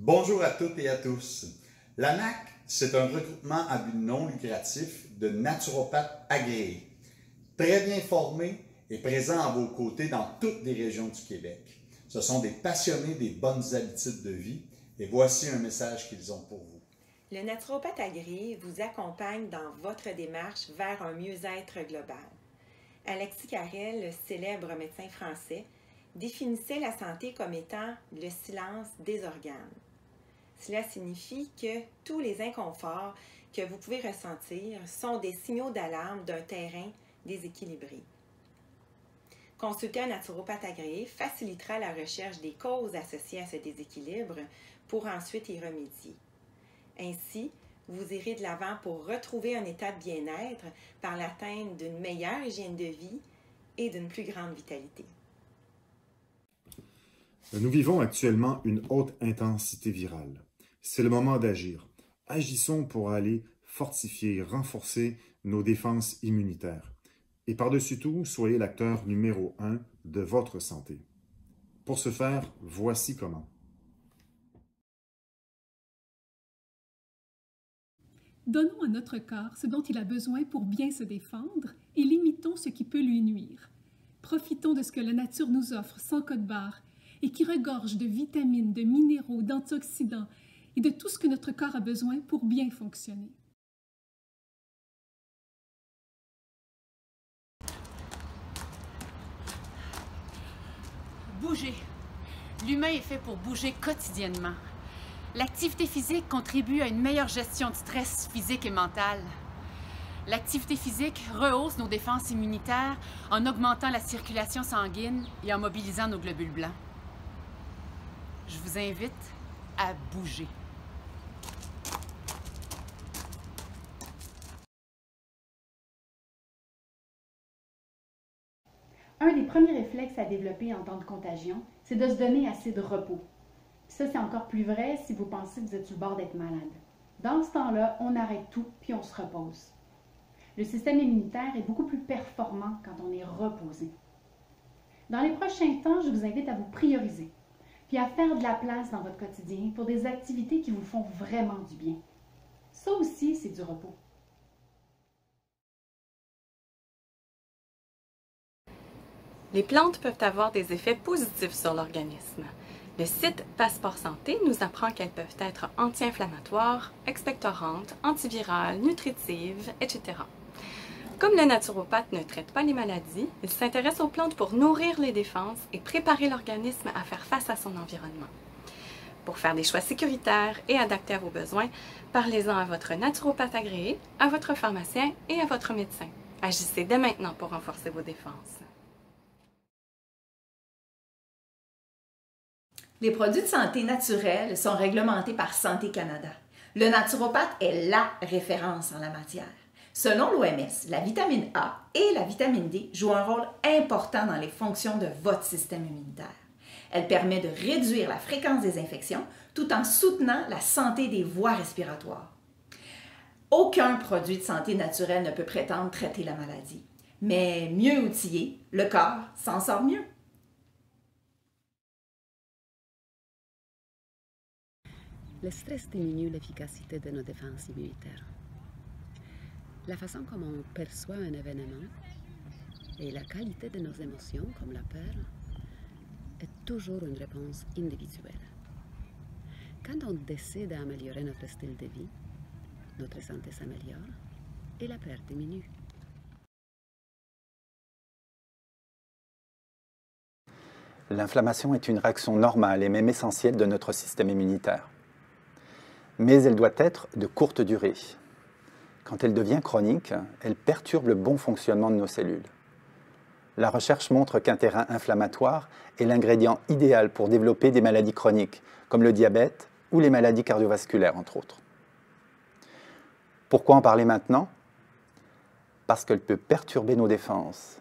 Bonjour à toutes et à tous. L'ANAC, c'est un regroupement à but non lucratif de naturopathes agréés, très bien formés et présents à vos côtés dans toutes les régions du Québec. Ce sont des passionnés des bonnes habitudes de vie et voici un message qu'ils ont pour vous. Le naturopathe agréé vous accompagne dans votre démarche vers un mieux-être global. Alexis Carrel, le célèbre médecin français, définissait la santé comme étant le silence des organes. Cela signifie que tous les inconforts que vous pouvez ressentir sont des signaux d'alarme d'un terrain déséquilibré. Consulter un naturopathe agréé facilitera la recherche des causes associées à ce déséquilibre pour ensuite y remédier. Ainsi, vous irez de l'avant pour retrouver un état de bien-être par l'atteinte d'une meilleure hygiène de vie et d'une plus grande vitalité. Nous vivons actuellement une haute intensité virale. C'est le moment d'agir. Agissons pour aller fortifier, renforcer nos défenses immunitaires. Et par-dessus tout, soyez l'acteur numéro 1 de votre santé. Pour ce faire, voici comment. Donnons à notre corps ce dont il a besoin pour bien se défendre et limitons ce qui peut lui nuire. Profitons de ce que la nature nous offre sans code-barre et qui regorge de vitamines, de minéraux, d'antioxydants et de tout ce que notre corps a besoin pour bien fonctionner. Bouger. L'humain est fait pour bouger quotidiennement. L'activité physique contribue à une meilleure gestion du stress physique et mental. L'activité physique rehausse nos défenses immunitaires en augmentant la circulation sanguine et en mobilisant nos globules blancs. Je vous invite à bouger. Un des premiers réflexes à développer en temps de contagion, c'est de se donner assez de repos. Ça, c'est encore plus vrai si vous pensez que vous êtes sur le bord d'être malade. Dans ce temps-là, on arrête tout puis on se repose. Le système immunitaire est beaucoup plus performant quand on est reposé. Dans les prochains temps, je vous invite à vous prioriser, puis à faire de la place dans votre quotidien pour des activités qui vous font vraiment du bien. Ça aussi, c'est du repos. Les plantes peuvent avoir des effets positifs sur l'organisme. Le site Passeport Santé nous apprend qu'elles peuvent être anti-inflammatoires, expectorantes, antivirales, nutritives, etc. Comme le naturopathe ne traite pas les maladies, il s'intéresse aux plantes pour nourrir les défenses et préparer l'organisme à faire face à son environnement. Pour faire des choix sécuritaires et adaptés à vos besoins, parlez-en à votre naturopathe agréé, à votre pharmacien et à votre médecin. Agissez dès maintenant pour renforcer vos défenses. Les produits de santé naturels sont réglementés par Santé Canada. Le naturopathe est la référence en la matière. Selon l'OMS, la vitamine A et la vitamine D jouent un rôle important dans les fonctions de votre système immunitaire. Elle permet de réduire la fréquence des infections tout en soutenant la santé des voies respiratoires. Aucun produit de santé naturel ne peut prétendre traiter la maladie. Mais mieux outillé, le corps s'en sort mieux. Le stress diminue l'efficacité de nos défenses immunitaires. La façon comme on perçoit un événement et la qualité de nos émotions, comme la peur, est toujours une réponse individuelle. Quand on décide d'améliorer notre style de vie, notre santé s'améliore et la peur diminue. L'inflammation est une réaction normale et même essentielle de notre système immunitaire. Mais elle doit être de courte durée. Quand elle devient chronique, elle perturbe le bon fonctionnement de nos cellules. La recherche montre qu'un terrain inflammatoire est l'ingrédient idéal pour développer des maladies chroniques, comme le diabète ou les maladies cardiovasculaires, entre autres. Pourquoi en parler maintenant? Parce qu'elle peut perturber nos défenses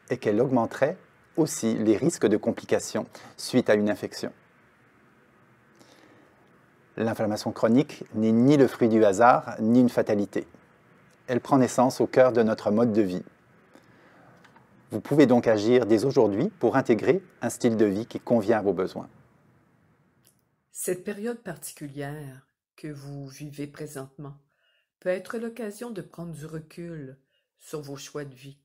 et qu'elle augmenterait aussi les risques de complications suite à une infection. L'inflammation chronique n'est ni le fruit du hasard, ni une fatalité. Elle prend naissance au cœur de notre mode de vie. Vous pouvez donc agir dès aujourd'hui pour intégrer un style de vie qui convient à vos besoins. Cette période particulière que vous vivez présentement peut être l'occasion de prendre du recul sur vos choix de vie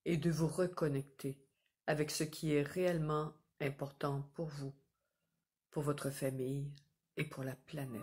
et de vous reconnecter avec ce qui est réellement important pour vous, pour votre famille et pour la planète.